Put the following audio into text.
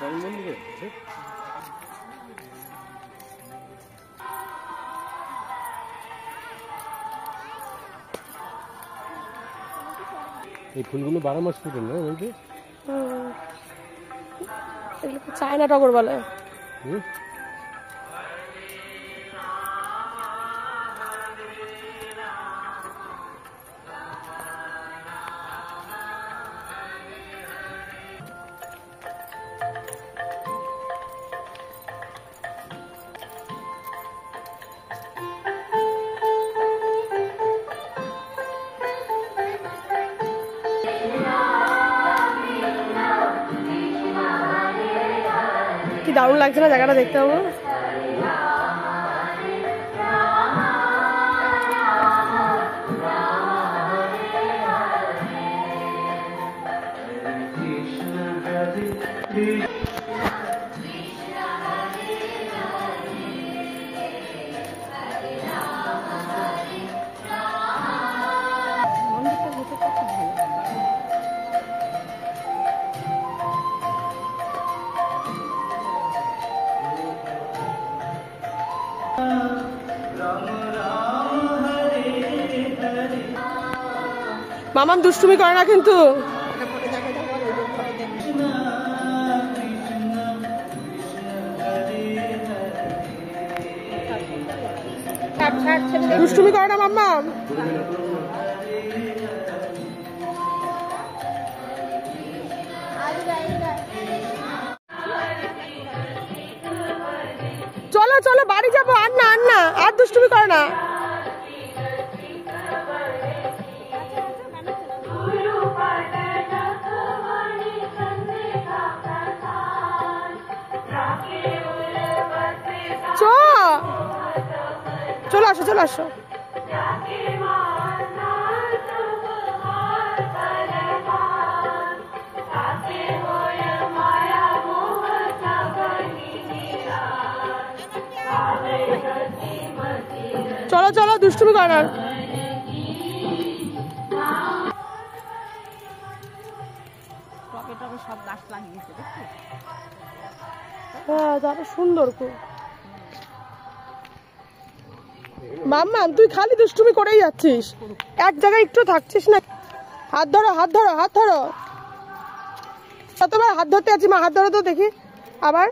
এই ফুলগুলো 12 মাস ফুটে না? চায়না টগর বলে। কি দারুণ লাগছে না জায়গাটা দেখতে পাবো। মামাম দুষ্টুমি করে না কিন্তু। দুষ্টুমি করে না মাম্মাম। চলো চলো বাড়ি যাবো। আর না আর না, আর দুষ্টুমি করে না। চলো আসো চলো আসো। চলো চলো দুষ্টুমি করার। হ্যাঁ তাহলে সুন্দর খুব। মাম্মা তুই খালি দুষ্টুমি করেই যাচ্ছিস, এক জায়গায় একটু থাকছিস না। হাত ধরো হাত ধরো হাত ধরো। কতবার হাত ধরতে আছি মা, হাত ধরো তো দেখি আবার।